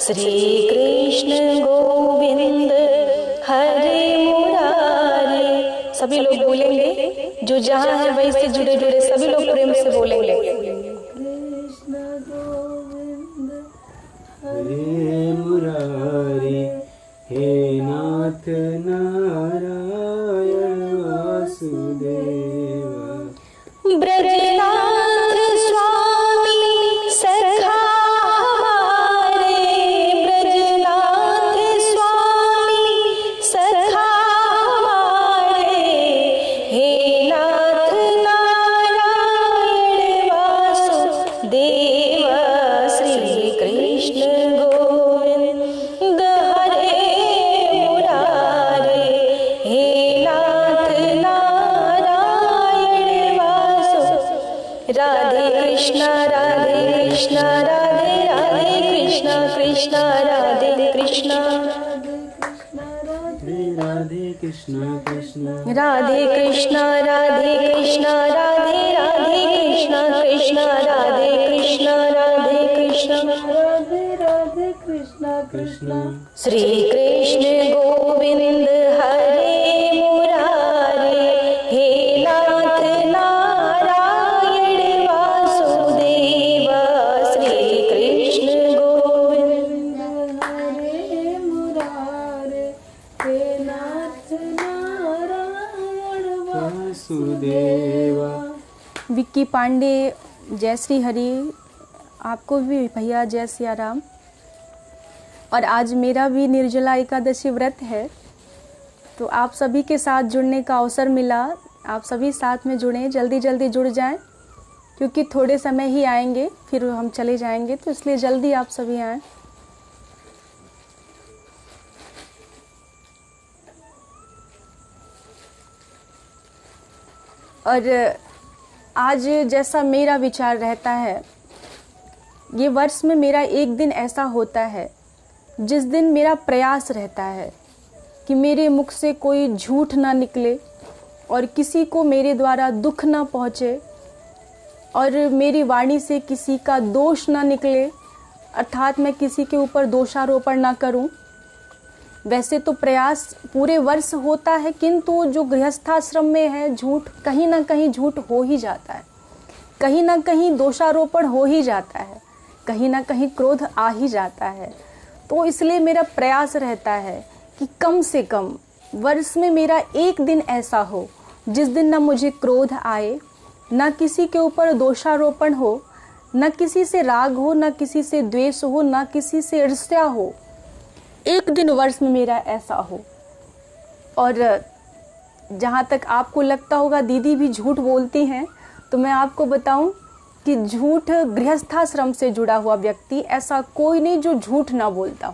श्री कृष्ण गोविंद हरे मुरारे। सभी लोग बोलेंगे, जो जहाँ है वहीं से जुड़े जुड़े सभी लोग प्रेम से बोलेंगे। कृष्ण गोविंद हरे मुरारे, हे नाथ नारायण वासुदेव। ब्रजनाथ स्वामी सखा हमारे, ब्रजनाथ स्वामी सखा हमारे, हे नाथ नारायण वासुदेव। श्री कृष्ण गोविंद हरे मुरारे, हे नाथ नारायण वासुदेव। राधे कृष्णा राधे कृष्णा राधे राधे कृष्णा कृष्णा राधे कृष्णा राधे कृष्ण कृष्ण राधे कृष्णा राधे कृष्णा राधे राधे कृष्णा कृष्णा राधे कृष्णा राधे कृष्णा राधे राधे कृष्ण कृष्ण। श्री कृष्ण गोविंद हरे मुरारे, हे नाथ नारायण वासुदेव। श्री कृष्ण गोविंद हरे मुरारे, हे नाथ नारायण वासुदेवा। विक्की पांडे, जय श्री हरि। आपको भी भैया जय सिया राम। और आज मेरा भी निर्जला एकादशी व्रत है, तो आप सभी के साथ जुड़ने का अवसर मिला। आप सभी साथ में जुड़ें, जल्दी जल्दी जुड़ जाएं, क्योंकि थोड़े समय ही आएंगे, फिर हम चले जाएंगे, तो इसलिए जल्दी आप सभी आएं। और आज जैसा मेरा विचार रहता है, ये वर्ष में मेरा एक दिन ऐसा होता है जिस दिन मेरा प्रयास रहता है कि मेरे मुख से कोई झूठ ना निकले और किसी को मेरे द्वारा दुख ना पहुँचे और मेरी वाणी से किसी का दोष ना निकले, अर्थात मैं किसी के ऊपर दोषारोपण ना करूं। वैसे तो प्रयास पूरे वर्ष होता है, किंतु जो गृहस्थाश्रम में है, झूठ कहीं ना कहीं झूठ हो ही जाता है, कहीं ना कहीं दोषारोपण हो ही जाता है, कहीं ना कहीं क्रोध आ ही जाता है। तो इसलिए मेरा प्रयास रहता है कि कम से कम वर्ष में मेरा एक दिन ऐसा हो जिस दिन ना मुझे क्रोध आए, ना किसी के ऊपर दोषारोपण हो, ना किसी से राग हो, ना किसी से द्वेष हो, ना किसी से ईर्ष्या हो। एक दिन वर्ष में मेरा ऐसा हो। और जहाँ तक आपको लगता होगा दीदी भी झूठ बोलती हैं, तो मैं आपको बताऊं कि झूठ गृहस्थाश्रम से जुड़ा हुआ व्यक्ति ऐसा कोई नहीं जो झूठ ना बोलता।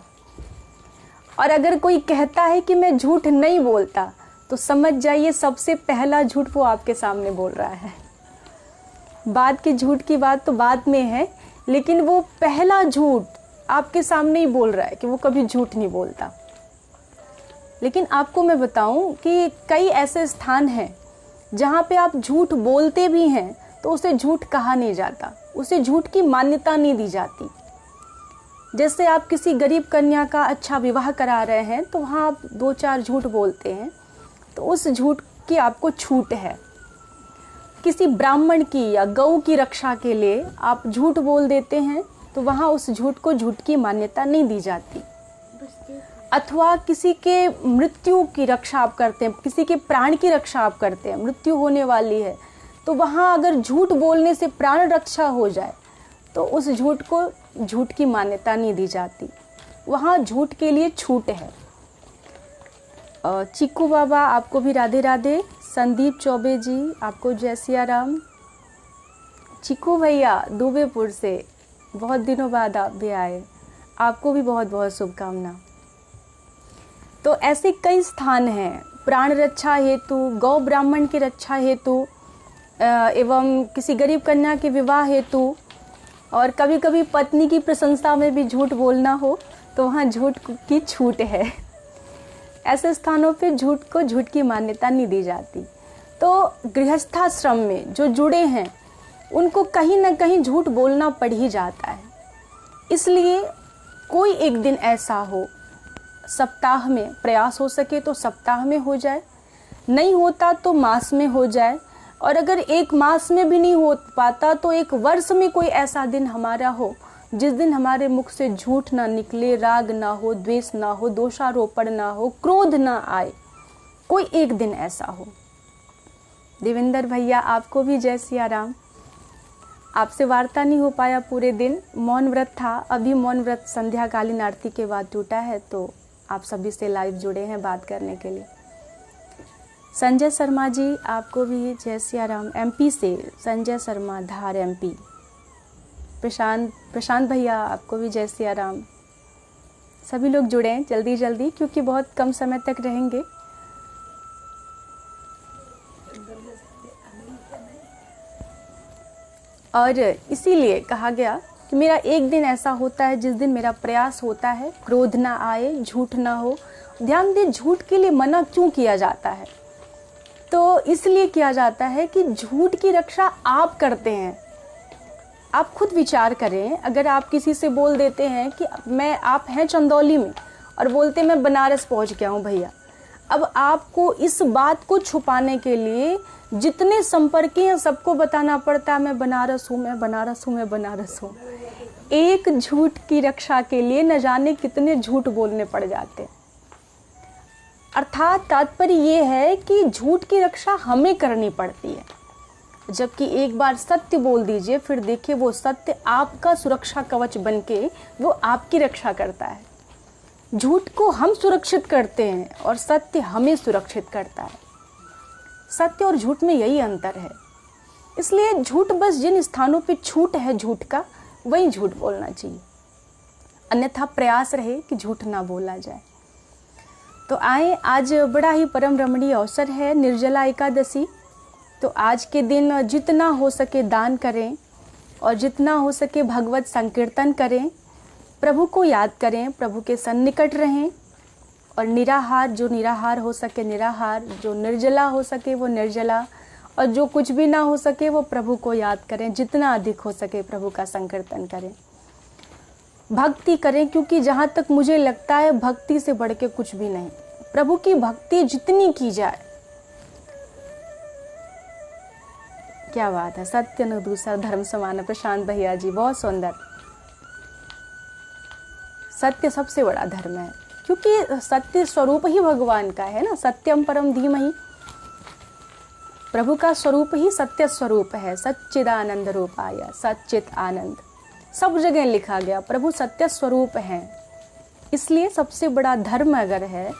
और अगर कोई कहता है कि मैं झूठ नहीं बोलता, तो समझ जाइए सबसे पहला झूठ वो आपके सामने बोल रहा है। बाद के झूठ की बात तो बाद में है, लेकिन वो पहला झूठ आपके सामने ही बोल रहा है कि वो कभी झूठ नहीं बोलता। लेकिन आपको मैं बताऊं कि कई ऐसे स्थान हैं जहाँ पे आप झूठ बोलते भी हैं तो उसे झूठ कहा नहीं जाता, उसे झूठ की मान्यता नहीं दी जाती। जैसे आप किसी गरीब कन्या का अच्छा विवाह करा रहे हैं, तो वहाँ आप 2-4 झूठ बोलते हैं, तो उस झूठ की आपको छूट है। किसी ब्राह्मण की या गौ की रक्षा के लिए आप झूठ बोल देते हैं, तो वहाँ उस झूठ को झूठ की मान्यता नहीं दी जाती। अथवा किसी के मृत्यु की रक्षा आप करते हैं, किसी के प्राण की रक्षा आप करते हैं, मृत्यु होने वाली है, तो वहाँ अगर झूठ बोलने से प्राण रक्षा हो जाए तो उस झूठ को झूठ की मान्यता नहीं दी जाती, वहाँ झूठ के लिए छूट है। चिक्कू बाबा आपको भी राधे राधे। संदीप चौबे जी आपको जय सिया राम। चिक्कू भैया दुबेपुर से बहुत दिनों बाद आप भी आए, आपको भी बहुत बहुत शुभकामना। तो ऐसे कई स्थान हैं प्राण रक्षा हेतु, गौ ब्राह्मण की रक्षा हेतु, एवं किसी गरीब कन्या के विवाह हेतु, और कभी कभी पत्नी की प्रशंसा में भी झूठ बोलना हो तो वहाँ झूठ की छूट है। ऐसे स्थानों पे झूठ को झूठ की मान्यता नहीं दी जाती। तो गृहस्थाश्रम में जो जुड़े हैं उनको कहीं ना कहीं झूठ बोलना पड़ ही जाता है। इसलिए कोई एक दिन ऐसा हो, सप्ताह में प्रयास हो सके तो सप्ताह में हो जाए, नहीं होता तो मास में हो जाए, और अगर एक मास में भी नहीं हो पाता तो एक वर्ष में कोई ऐसा दिन हमारा हो जिस दिन हमारे मुख से झूठ ना निकले, राग ना हो, द्वेष ना हो, दोषारोपण ना हो, क्रोध ना आए, कोई एक दिन ऐसा हो। देवेंद्र भैया, आपको भी जय सिया राम। आपसे वार्ता नहीं हो पाया पूरे दिन, मौन व्रत था, अभी मौन व्रत संध्याकालीन आरती के बाद टूटा है, तो आप सभी से लाइव जुड़े हैं बात करने के लिए। संजय शर्मा जी, आपको भी जय सिया राम। एमपी से संजय शर्मा, धार एमपी। प्रशांत भैया, आपको भी जय सिया राम। सभी लोग जुड़े हैं जल्दी जल्दी, क्योंकि बहुत कम समय तक रहेंगे। और इसीलिए कहा गया कि मेरा एक दिन ऐसा होता है जिस दिन मेरा प्रयास होता है क्रोध ना आए, झूठ ना हो। ध्यान दें, झूठ के लिए मना क्यों किया जाता है? तो इसलिए किया जाता है कि झूठ की रक्षा आप करते हैं। आप खुद विचार करें, अगर आप किसी से बोल देते हैं कि आप हैं चंदौली में और बोलते मैं बनारस पहुंच गया हूं भैया, अब आपको इस बात को छुपाने के लिए जितने संपर्की हैं सबको बताना पड़ता है मैं बनारस हूँ, मैं बनारस हूँ, मैं बनारस हूँ। एक झूठ की रक्षा के लिए न जाने कितने झूठ बोलने पड़ जाते हैं। अर्थात तात्पर्य ये है कि झूठ की रक्षा हमें करनी पड़ती है, जबकि एक बार सत्य बोल दीजिए, फिर देखिए वो सत्य आपका सुरक्षा कवच बनके वो आपकी रक्षा करता है। झूठ को हम सुरक्षित करते हैं और सत्य हमें सुरक्षित करता है। सत्य और झूठ में यही अंतर है। इसलिए झूठ बस जिन स्थानों पे छूट है झूठ का, वही झूठ बोलना चाहिए, अन्यथा प्रयास रहे कि झूठ ना बोला जाए। तो आए, आज बड़ा ही परम रमणीय अवसर है, निर्जला एकादशी। तो आज के दिन जितना हो सके दान करें और जितना हो सके भगवत संकीर्तन करें, प्रभु को याद करें, प्रभु के सन्निकट रहें, और निराहार, जो निराहार हो सके निराहार, जो निर्जला हो सके वो निर्जला, और जो कुछ भी ना हो सके वो प्रभु को याद करें। जितना अधिक हो सके प्रभु का संकीर्तन करें, भक्ति करें, क्योंकि जहाँ तक मुझे लगता है भक्ति से बढ़ के कुछ भी नहीं। प्रभु की भक्ति जितनी की जाए, क्या बात है, सत्य न दूसरा धर्म समान। प्रशांत भैया जी, बहुत सुंदर। सत्य सबसे बड़ा धर्म है, क्योंकि सत्य स्वरूप ही भगवान का है ना, सत्यम परम धीमहि। प्रभु का स्वरूप ही सत्य स्वरूप है, सच्चिदानंद रूपाय, सच्चित आनंद। सब जगह लिखा गया प्रभु सत्य स्वरूप है। इसलिए सबसे बड़ा धर्म अगर है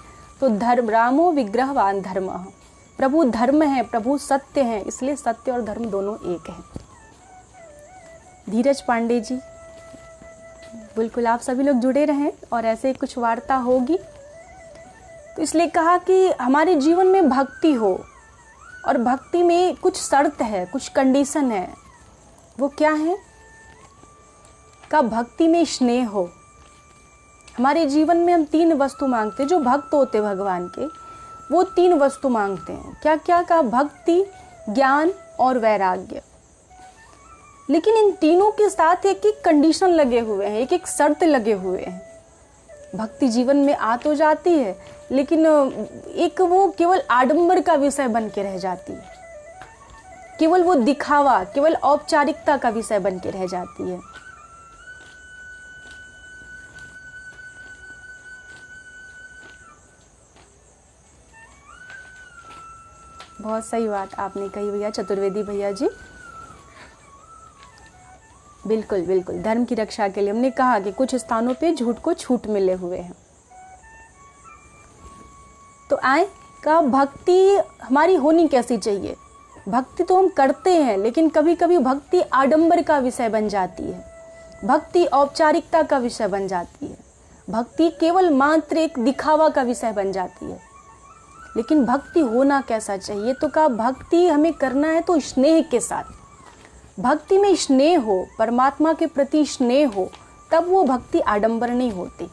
तो धर्म, रामो विग्रहवान धर्म। प्रभु धर्म है, प्रभु सत्य है, इसलिए सत्य और धर्म दोनों एक हैं। धीरज पांडे जी, बिल्कुल आप सभी लोग जुड़े रहें और ऐसे कुछ वार्ता होगी। तो इसलिए कहा कि हमारे जीवन में भक्ति हो, और भक्ति में कुछ शर्त है, कुछ कंडीशन है। वो क्या है? का भक्ति में स्नेह हो। हमारे जीवन में हम 3 वस्तु मांगते हैं, जो भक्त होते भगवान के वो 3 वस्तु मांगते हैं। क्या क्या? का भक्ति, ज्ञान और वैराग्य। लेकिन इन तीनों के साथ एक एक कंडीशन लगे हुए हैं, एक एक शर्त लगे हुए हैं। भक्ति जीवन में आ तो जाती है, लेकिन एक वो केवल आडंबर का विषय बन के रह जाती है, केवल वो दिखावा, केवल औपचारिकता का विषय बन के रह जाती है। बहुत सही बात आपने कही भैया, चतुर्वेदी भैया जी। बिल्कुल बिल्कुल, धर्म की रक्षा के लिए हमने कहा कि कुछ स्थानों पे झूठ को छूट मिले हुए हैं। तो आए का भक्ति हमारी होनी कैसी चाहिए? भक्ति तो हम करते हैं, लेकिन कभी कभी भक्ति आडंबर का विषय बन जाती है, भक्ति औपचारिकता का विषय बन जाती है, भक्ति केवल मात्र एक दिखावा का विषय बन जाती है। लेकिन भक्ति होना कैसा चाहिए? तो कहा भक्ति हमें करना है तो स्नेह के साथ। भक्ति में स्नेह हो, परमात्मा के प्रति स्नेह हो, तब वो भक्ति आडंबर नहीं होती।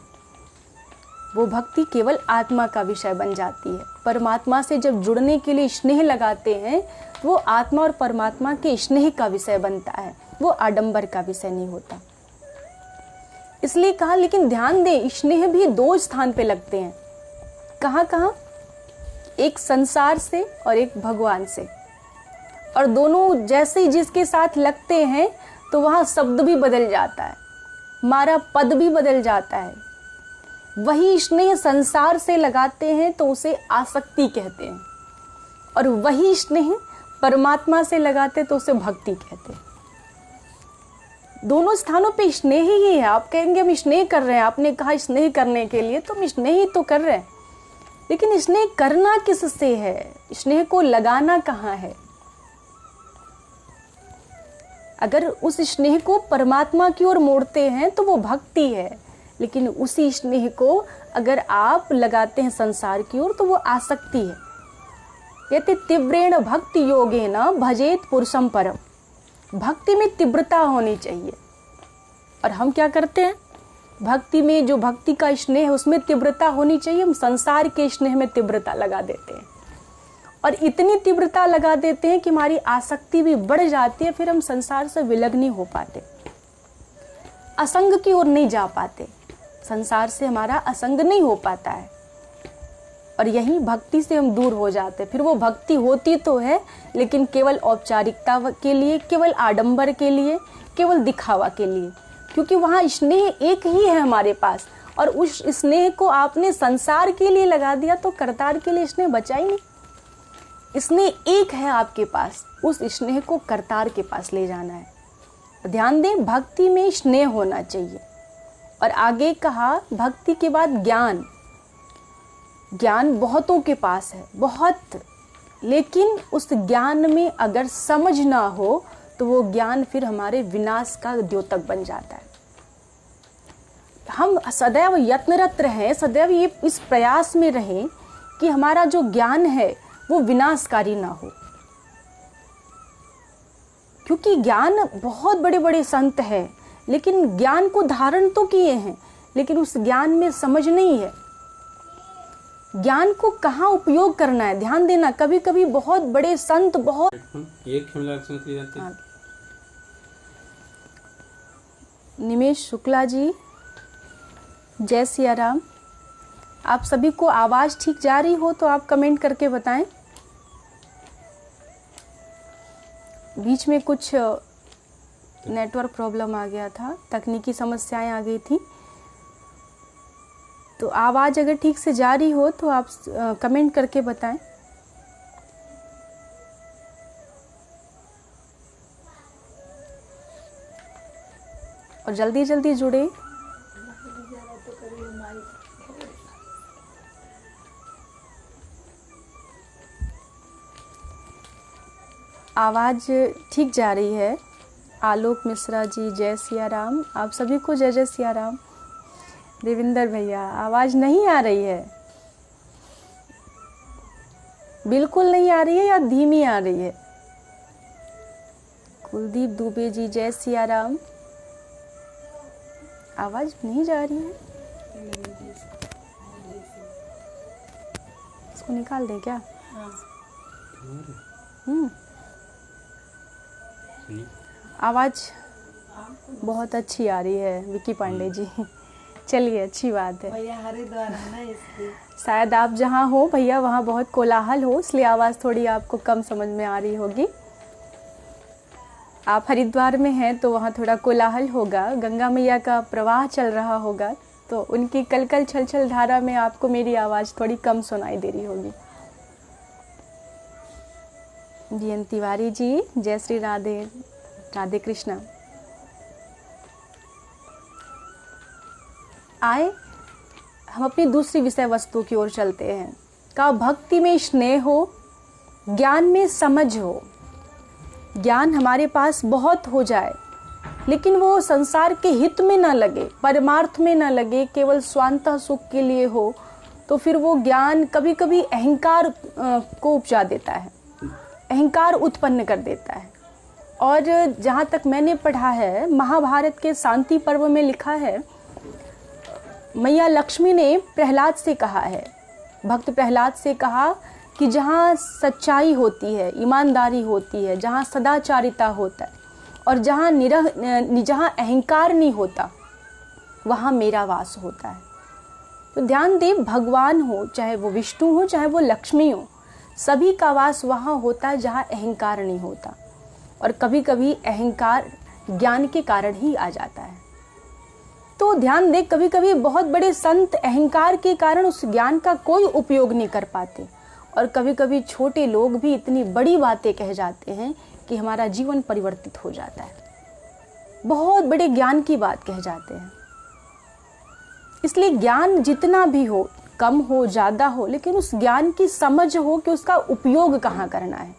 वो भक्ति केवल आत्मा का विषय बन जाती है। परमात्मा से जब जुड़ने के लिए स्नेह लगाते हैं, वो आत्मा और परमात्मा के स्नेह का विषय बनता है, वो आडंबर का विषय नहीं होता। इसलिए कहा, लेकिन ध्यान दें स्नेह भी दो स्थान पे लगते हैं। कहाँ कहाँ? एक संसार से और एक भगवान से। और दोनों जैसे ही जिसके साथ लगते हैं तो वहाँ शब्द भी बदल जाता है, हमारा पद भी बदल जाता है। वही स्नेह संसार से लगाते हैं तो उसे आसक्ति कहते हैं, और वही स्नेह परमात्मा से लगाते तो उसे भक्ति कहते हैं। दोनों स्थानों पे स्नेह ही है। आप कहेंगे हम स्नेह कर रहे हैं, आपने कहा स्नेह करने के लिए, तो हम स्नेह ही तो कर रहे हैं, लेकिन स्नेह करना किससे है? स्नेह को लगाना कहाँ है? अगर उस स्नेह को परमात्मा की ओर मोड़ते हैं तो वो भक्ति है, लेकिन उसी स्नेह को अगर आप लगाते हैं संसार की ओर तो वो आसक्ति है। कहते तीव्रेण भक्ति योगेन भजेत पुरुषम परम। भक्ति में तीव्रता होनी चाहिए, और हम क्या करते हैं? भक्ति में जो भक्ति का स्नेह है उसमें तीव्रता होनी चाहिए, हम संसार के स्नेह में तीव्रता लगा देते हैं, और इतनी तीव्रता लगा देते हैं कि हमारी आसक्ति भी बढ़ जाती है। फिर हम संसार से विलग नहीं हो पाते, असंग की ओर नहीं जा पाते, संसार से हमारा असंग नहीं हो पाता है, और यही भक्ति से हम दूर हो जाते हैं। फिर वो भक्ति होती तो है, लेकिन केवल औपचारिकता के लिए, केवल आडंबर के लिए, केवल दिखावा के लिए, क्योंकि वहाँ स्नेह एक ही है हमारे पास, और उस स्नेह को आपने संसार के लिए लगा दिया तो करतार के लिए स्नेह बचा ही नहीं। स्नेह एक है आपके पास, उस स्नेह को करतार के पास ले जाना है। ध्यान दें, भक्ति में स्नेह होना चाहिए। और आगे कहा भक्ति के बाद ज्ञान। ज्ञान बहुतों के पास है, बहुत, लेकिन उस ज्ञान में अगर समझ ना हो तो वो ज्ञान फिर हमारे विनाश का द्योतक बन जाता है। हम सदैव यत्नरत रहें, सदैव ये इस प्रयास में रहें कि हमारा जो ज्ञान है वो विनाशकारी ना हो, क्योंकि ज्ञान बहुत बड़े बड़े संत हैं, लेकिन ज्ञान को धारण तो किए हैं, लेकिन उस ज्ञान में समझ नहीं है। ज्ञान को कहाँ उपयोग करना है, ध्यान देना। कभी कभी बहुत बड़े संत बहुत निमेश शुक्ला जी, जय सिया राम। आप सभी को आवाज़ ठीक जा रही हो तो आप कमेंट करके बताएं। बीच में कुछ नेटवर्क प्रॉब्लम आ गया था, तकनीकी समस्याएं आ गई थी, तो आवाज़ अगर ठीक से जा रही हो तो आप कमेंट करके बताएं। और जल्दी जल्दी जुड़े। आवाज़ ठीक जा रही है। आलोक मिश्रा जी, जय सिया राम। आप सभी को जय जय सिया राम। देविंदर भैया, आवाज़ नहीं आ रही है, बिल्कुल नहीं आ रही है या धीमी आ रही है? कुलदीप दुबे जी, जय सिया राम। आवाज़ नहीं जा रही है, इसको निकाल दें क्या? आवाज़ बहुत अच्छी आ रही है विकी पांडे जी, चलिए अच्छी बात है। भैया हरिद्वार है ना, इसलिए शायद आप जहाँ हो भैया वहाँ बहुत कोलाहल हो, इसलिए आवाज़ थोड़ी आपको कम समझ में आ रही होगी। आप हरिद्वार में हैं तो वहाँ थोड़ा कोलाहल होगा, गंगा मैया का प्रवाह चल रहा होगा, तो उनकी कलकल छलछल धारा में आपको मेरी आवाज़ थोड़ी कम सुनाई दे रही होगी। जी तिवारी जी, जय श्री राधे राधे कृष्णा। आए हम अपनी दूसरी विषय वस्तु की ओर चलते हैं। का भक्ति में स्नेह हो, ज्ञान में समझ हो। ज्ञान हमारे पास बहुत हो जाए, लेकिन वो संसार के हित में ना लगे, परमार्थ में ना लगे, केवल स्वांतः सुख के लिए हो, तो फिर वो ज्ञान कभी कभी अहंकार को उपजा देता है, अहंकार उत्पन्न कर देता है। और जहाँ तक मैंने पढ़ा है, महाभारत के शांति पर्व में लिखा है, मैया लक्ष्मी ने प्रहलाद से कहा है, भक्त प्रहलाद से कहा कि जहाँ सच्चाई होती है, ईमानदारी होती है, जहाँ सदाचारिता होता है, और जहाँ अहंकार नहीं होता, वहाँ मेरा वास होता है। तो ध्यान दें, भगवान हो, चाहे वो विष्णु हो, चाहे वो लक्ष्मी हो, सभी का वास वहाँ होता है जहाँ अहंकार नहीं होता। और कभी कभी अहंकार ज्ञान के कारण ही आ जाता है। तो ध्यान दें, कभी कभी बहुत बड़े संत अहंकार के कारण उस ज्ञान का कोई उपयोग नहीं कर पाते, और कभी कभी छोटे लोग भी इतनी बड़ी बातें कह जाते हैं कि हमारा जीवन परिवर्तित हो जाता है, बहुत बड़े ज्ञान की बात कह जाते हैं। इसलिए ज्ञान जितना भी हो, कम हो ज़्यादा हो, लेकिन उस ज्ञान की समझ हो कि उसका उपयोग कहाँ करना है।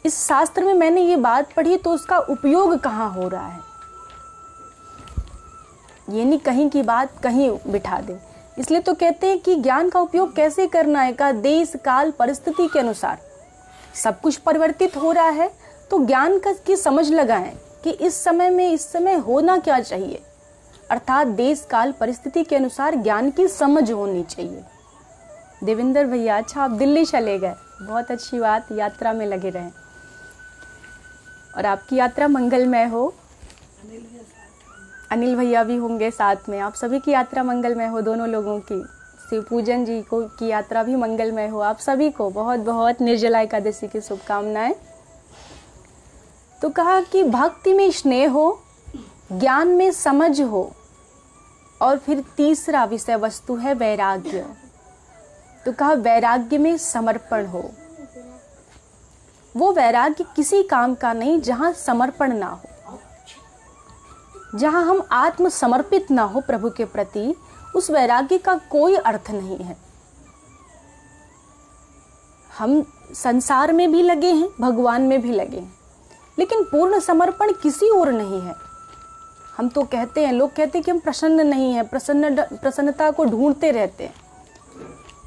इस शास्त्र में मैंने ये बात पढ़ी तो उसका उपयोग कहाँ हो रहा है, ये नहीं कहीं की बात कहीं बिठा दे। इसलिए तो कहते हैं कि ज्ञान का उपयोग कैसे करना है, का देश काल परिस्थिति के अनुसार सब कुछ परिवर्तित हो रहा है, तो ज्ञान की समझ लगाएं कि इस समय होना क्या चाहिए, अर्थात देश काल परिस्थिति के अनुसार ज्ञान की समझ होनी चाहिए। देवेंद्र भैया, अच्छा आप दिल्ली चले गए, बहुत अच्छी बात, यात्रा में लगे रहें और आपकी यात्रा मंगलमय हो। अनिल भैया भी होंगे साथ में, आप सभी की यात्रा मंगलमय हो, दोनों लोगों की। शिव पूजन जी को की यात्रा भी मंगलमय हो। आप सभी को बहुत बहुत निर्जला एकादशी की शुभकामनाएं। तो कहा कि भक्ति में स्नेह हो, ज्ञान में समझ हो, और फिर तीसरा विषय वस्तु है वैराग्य। तो कहा वैराग्य में समर्पण हो। वो वैराग्य किसी काम का नहीं जहां समर्पण ना हो, जहां हम आत्म समर्पित ना हो प्रभु के प्रति, उस वैराग्य का कोई अर्थ नहीं है। हम संसार में भी लगे हैं, भगवान में भी लगे हैं, लेकिन पूर्ण समर्पण किसी और नहीं है। हम तो कहते हैं, लोग कहते हैं कि हम प्रसन्न नहीं हैं, प्रसन्नता को ढूंढते रहते हैं।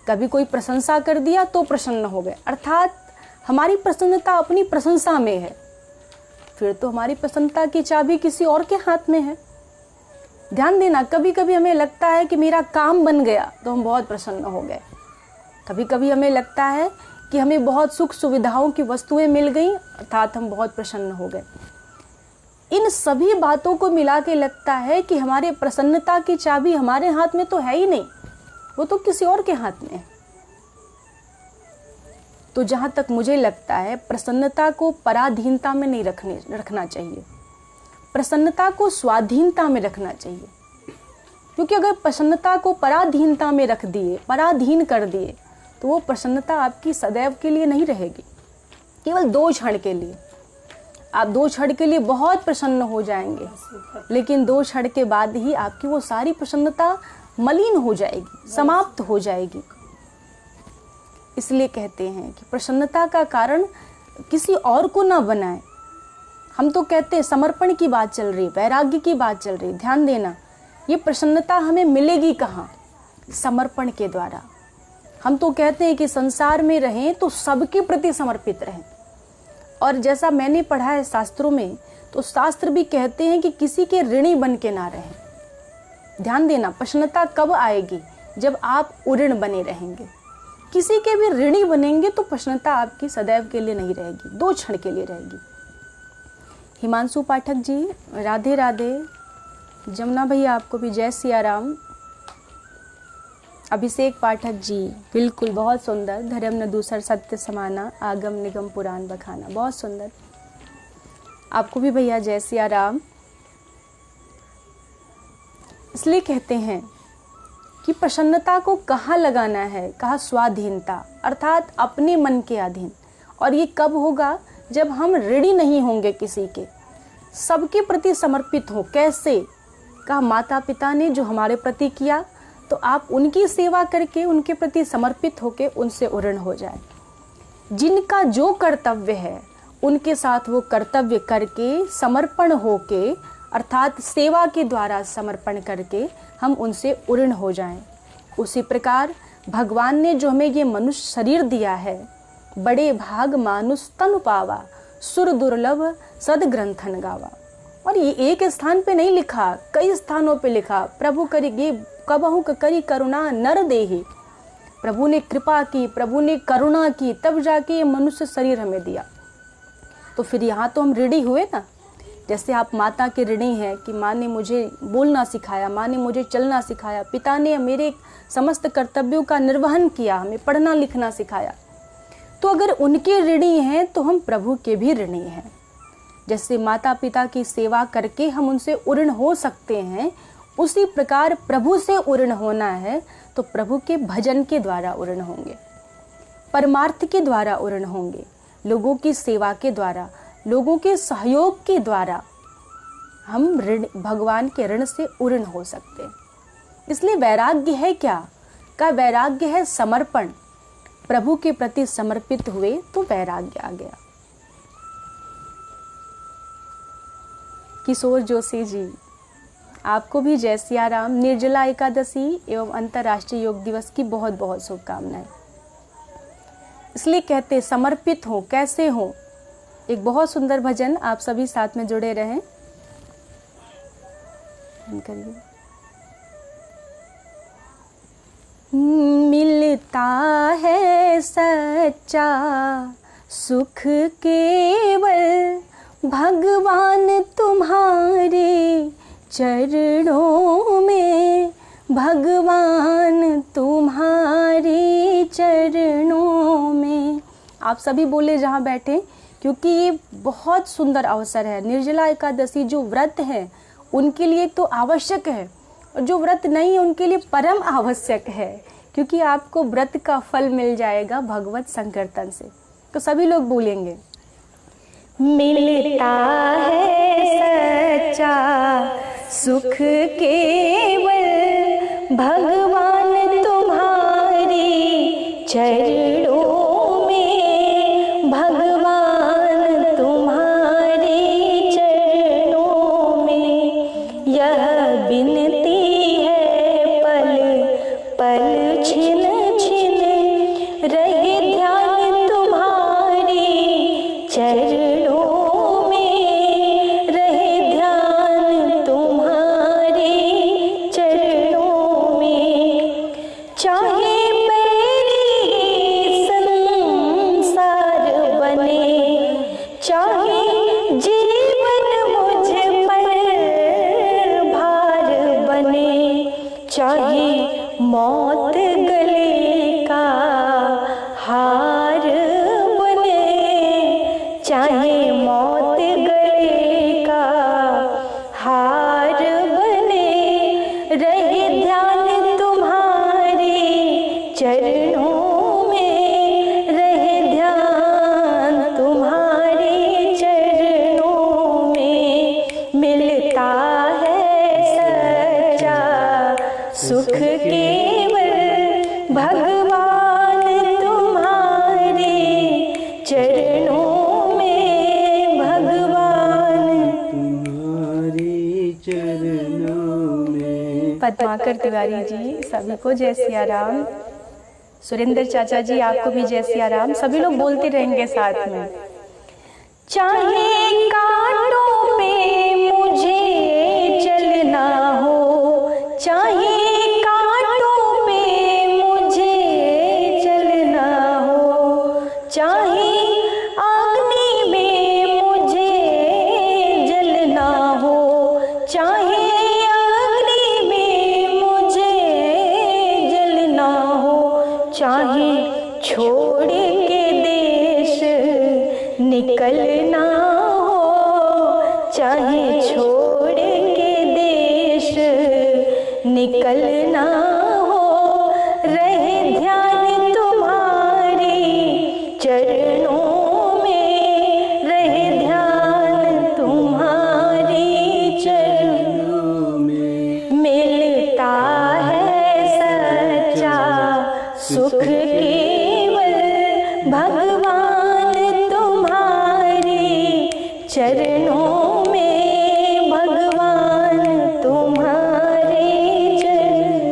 कभी कोई प्रशंसा कर दिया तो प्रसन्न हो गए, अर्थात हमारी प्रसन्नता अपनी प्रशंसा में है। फिर तो हमारी प्रसन्नता की चाबी किसी और के हाथ में है। ध्यान देना, कभी कभी हमें लगता है कि मेरा काम बन गया तो हम बहुत प्रसन्न हो गए। कभी कभी हमें लगता है कि हमें बहुत सुख सुविधाओं की वस्तुएं मिल गई, अर्थात हम बहुत प्रसन्न हो गए। इन सभी बातों को मिला के लगता है कि हमारे प्रसन्नता की चाबी हमारे हाथ में तो है ही नहीं, वो तो किसी और के हाथ में है। तो जहां तक मुझे लगता है, प्रसन्नता को पराधीनता में नहीं रखना चाहिए, प्रसन्नता को स्वाधीनता में रखना चाहिए। क्योंकि अगर प्रसन्नता को पराधीनता में रख दिए, पराधीन कर दिए, तो वो प्रसन्नता आपकी सदैव के लिए नहीं रहेगी, केवल 2 क्षण के लिए। आप 2 क्षण के लिए बहुत प्रसन्न हो जाएंगे, लेकिन 2 क्षण के बाद ही आपकी वो सारी प्रसन्नता मलिन हो जाएगी, समाप्त हो जाएगी। इसलिए कहते हैं कि प्रसन्नता का कारण किसी और को ना बनाए। हम तो कहते हैं समर्पण की बात चल रही, वैराग्य की बात चल रही। ध्यान देना, ये प्रसन्नता हमें मिलेगी कहाँ? समर्पण के द्वारा। हम तो कहते हैं कि संसार में रहें तो सबके प्रति समर्पित रहें। और जैसा मैंने पढ़ा है शास्त्रों में, तो शास्त्र भी कहते हैं कि किसी के ऋणी बन के ना रहें। ध्यान देना, प्रसन्नता कब आएगी? जब आप उऋण बने रहेंगे। किसी के भी ऋणी बनेंगे तो प्रसन्नता आपकी सदैव के लिए नहीं रहेगी, 2 क्षण के लिए रहेगी। हिमांशु पाठक जी, राधे राधे। जमुना भैया, आपको भी जय सिया राम। अभिषेक पाठक जी, बिल्कुल बहुत सुंदर। धर्म न दूसर सत्य समाना, आगम निगम पुराण बखाना, बहुत सुंदर। आपको भी भैया जय सिया राम। इसलिए कहते हैं कि प्रसन्नता को कहाँ लगाना है? कहा स्वाधीनता, अर्थात अपने मन के अधीन। और ये कब होगा? जब हम ऋणी नहीं होंगे किसी के, सबके प्रति समर्पित हो। कैसे? कहा माता पिता ने जो हमारे प्रति किया, तो आप उनकी सेवा करके, उनके प्रति समर्पित होके उनसे उऋण हो जाए। जिनका जो कर्तव्य है उनके साथ वो कर्तव्य करके, समर्पण होके, अर्थात सेवा के द्वारा समर्पण करके हम उनसे उऋण हो जाएं। उसी प्रकार भगवान ने जो हमें ये मनुष्य शरीर दिया है, बड़े भाग मानुष तनु पावा, सुर दुर्लभ सद ग्रंथन गावा। और ये एक स्थान पे नहीं लिखा, कई स्थानों पे लिखा। प्रभु करी कबहु करी करुणा नर देहि। प्रभु ने कृपा की, प्रभु ने करुणा की, तब जाके ये मनुष्य शरीर हमें दिया। तो फिर यहाँ तो हम ऋणी हुए ना। जैसे आप माता के ऋणी हैं कि माँ ने मुझे बोलना सिखाया, माँ ने मुझे चलना सिखाया, पिता ने मेरे समस्त कर्तव्यों का निर्वहन किया, हमें पढ़ना लिखना सिखाया। तो अगर उनके ऋणी हैं तो हम प्रभु के भी ऋणी हैं। जैसे माता पिता की सेवा करके हम उनसे ऋण हो सकते हैं, उसी प्रकार प्रभु से ऋण होना है तो प्रभु के भजन के द्वारा ऋण होंगे, परमार्थ के द्वारा ऋण होंगे, लोगों की सेवा के द्वारा, लोगों के सहयोग के द्वारा हम ऋण, भगवान के ऋण से ऋण हो सकते हैं। इसलिए वैराग्य है क्या? का वैराग्य है समर्पण। प्रभु के प्रति समर्पित हुए तो वैराग्य आ गया। किशोर जोशी जी, आपको भी जय सिया राम। निर्जला एकादशी एवं अंतर्राष्ट्रीय योग दिवस की बहुत बहुत शुभकामनाएं। इसलिए कहते समर्पित हो, कैसे हो। एक बहुत सुंदर भजन, आप सभी साथ में जुड़े रहें। करिए। मिलता है सच्चा सुख केवल भगवान तुम्हारे चरणों में, भगवान तुम्हारे चरणों में। आप सभी बोले जहाँ बैठे, क्योंकि ये बहुत सुंदर अवसर है। निर्जला एकादशी जो व्रत है उनके लिए तो आवश्यक है, और जो व्रत नहीं है उनके लिए परम आवश्यक है, क्योंकि आपको व्रत का फल मिल जाएगा भगवत संकीर्तन से। तो सभी लोग बोलेंगे, मिलता है सच्चा सुख केवल भगवान तुम्हारी चरणों में, भगवान तुम्हारे चरणों में। यह विनती है पल पल छिन छिन रहे ध्यान तुम्हारे चरणों में, रहे ध्यान तुम्हारे चरणों में। चाहे मेरी संसार बने, चाहे जीवन मुझ पर भार बने, चाहे मौत गले का हार बने, चाहे मौत गले का हार बने, रहे ध्यान तुम्हारे चरणों में, रहे ध्यान तुम्हारे चरणों में। मिलता है सच्चा सुख केवल भगवान तुम्हारे चरणों में, भगवान तुम्हारे चरणों में। पद्माकर तिवारी जी, सभी को जय सिया राम। सुरेंद्र चाचा जी, आपको भी जय सिया राम। सभी लोग बोलते रहेंगे साथ में। चाहे कांटों पे मुझे चलना हो, चाहे कांटों पे मुझे चलना हो, चाहे अग्नि में मुझे जलना हो, चाहे अग्नि में मुझे जलना हो, चाहे छोड़ के देश निकलना हो, चाहे छोड़ के देश निकलना हो, रहे ध्यान तुम्हारे चरणों में, रहे ध्यान तुम्हारे चरणों में। मिलता है सच्चा सुख केवल भगवान तुम्हारे चरणों में, भगवान तुम्हारे चरणों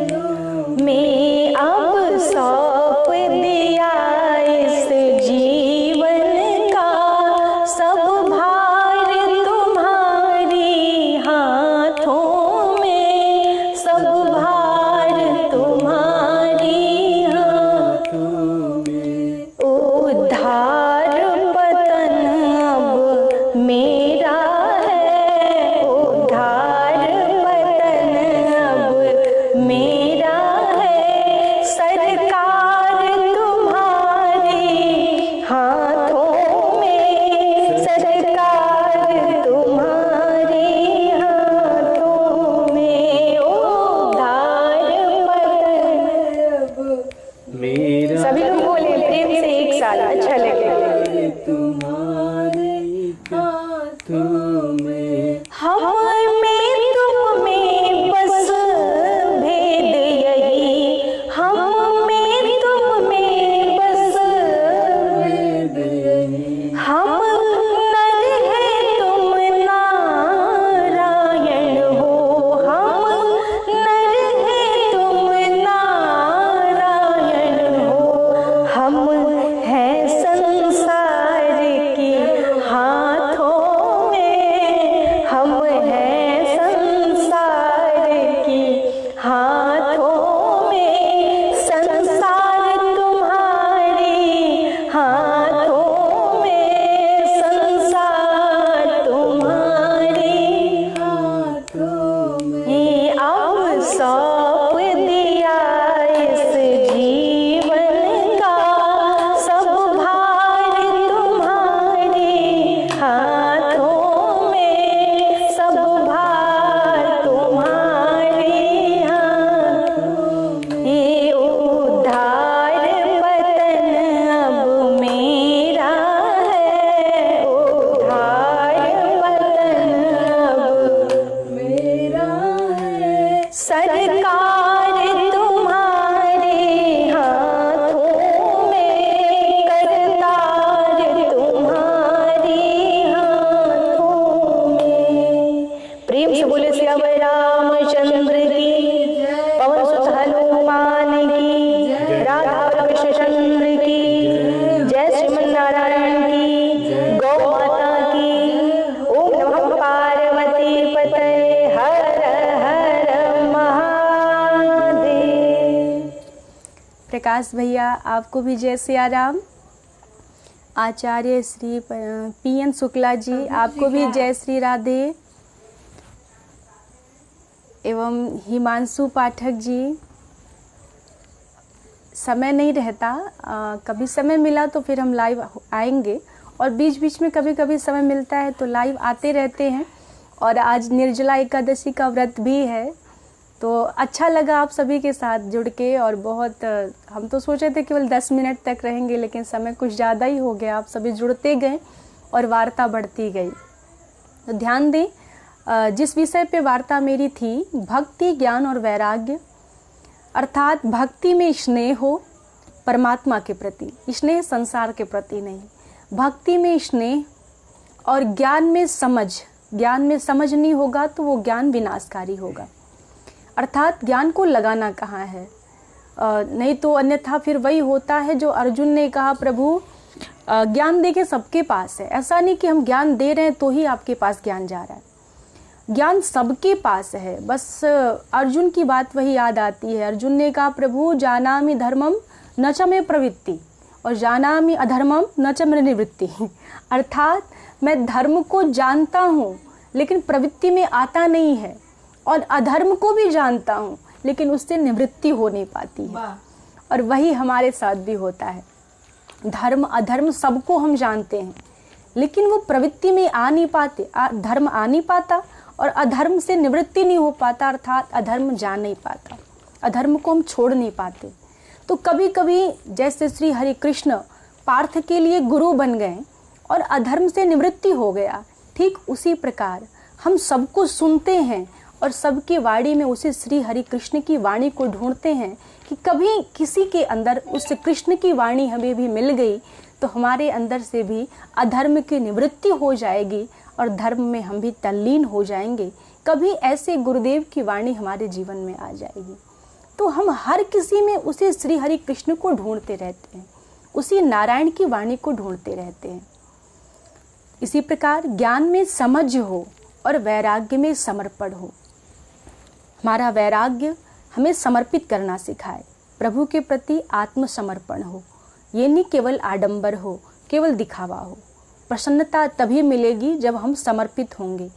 प्रेम से बोले श्यावर रामचंद्र की, पवन सुत हनुमान की, राधा कृष्ण चंद्र की, जय श्रीमन नारायण की, गौ माता की। ओम नमः पार्वती पतये, हर हर महादेव। प्रकाश भैया आपको भी जय सिया राम। आचार्य श्री पीएन शुक्ला जी आपको भी जय श्री राधे। एवं हिमांशु पाठक जी, समय नहीं रहता, कभी समय मिला तो फिर हम लाइव आएंगे, और बीच बीच में कभी कभी समय मिलता है तो लाइव आते रहते हैं। और आज निर्जला एकादशी का व्रत भी है, तो अच्छा लगा आप सभी के साथ जुड़ के। और बहुत हम तो सोचे थे केवल 10 मिनट तक रहेंगे, लेकिन समय कुछ ज़्यादा ही हो गया। आप सभी जुड़ते गए और वार्ता बढ़ती गई। तो ध्यान दें, जिस विषय पे वार्ता मेरी थी, भक्ति, ज्ञान और वैराग्य, अर्थात भक्ति में स्नेह हो परमात्मा के प्रति, स्नेह संसार के प्रति नहीं। भक्ति में स्नेह और ज्ञान में समझ। ज्ञान में समझ नहीं होगा तो वो ज्ञान विनाशकारी होगा। अर्थात ज्ञान को लगाना कहाँ है, नहीं तो अन्यथा फिर वही होता है जो अर्जुन ने कहा, प्रभु ज्ञान दे के सबके पास है। ऐसा नहीं कि हम ज्ञान दे रहे हैं तो ही आपके पास ज्ञान जा रहा है, ज्ञान सबके पास है। बस अर्जुन की बात वही याद आती है। अर्जुन ने कहा, प्रभु जानामि धर्मम न च मे प्रवृत्ति और जानामि अधर्मम न च मे निवृत्ति। अर्थात मैं धर्म को जानता हूँ लेकिन प्रवृत्ति में आता नहीं है, और अधर्म को भी जानता हूँ लेकिन उससे निवृत्ति हो नहीं पाती है। और वही हमारे साथ भी होता है। धर्म अधर्म सबको हम जानते हैं, लेकिन वो प्रवृत्ति में आ नहीं पाते। धर्म आ नहीं पाता और अधर्म से निवृत्ति नहीं हो पाता, अर्थात अधर्म जान नहीं पाता, अधर्म को हम छोड़ नहीं पाते। तो कभी कभी जैसे श्री हरि कृष्ण पार्थ के लिए गुरु बन गए और अधर्म से निवृत्ति हो गया, ठीक उसी प्रकार हम सबको सुनते हैं और सबकी वाणी में उसी श्री हरि कृष्ण की वाणी को ढूंढते हैं कि कभी किसी के अंदर उस कृष्ण की वाणी हमें भी मिल गई तो हमारे अंदर से भी अधर्म की निवृत्ति हो जाएगी और धर्म में हम भी तल्लीन हो जाएंगे। कभी ऐसे गुरुदेव की वाणी हमारे जीवन में आ जाएगी। तो हम हर किसी में उसी श्री हरि कृष्ण को ढूंढते रहते हैं, उसी नारायण की वाणी को ढूंढते रहते हैं। इसी प्रकार ज्ञान में समझ हो और वैराग्य में समर्पण हो। हमारा वैराग्य हमें समर्पित करना सिखाए, प्रभु के प्रति आत्मसमर्पण हो। ये नहीं केवल आडंबर हो, केवल दिखावा हो। प्रसन्नता तभी मिलेगी जब हम समर्पित होंगे,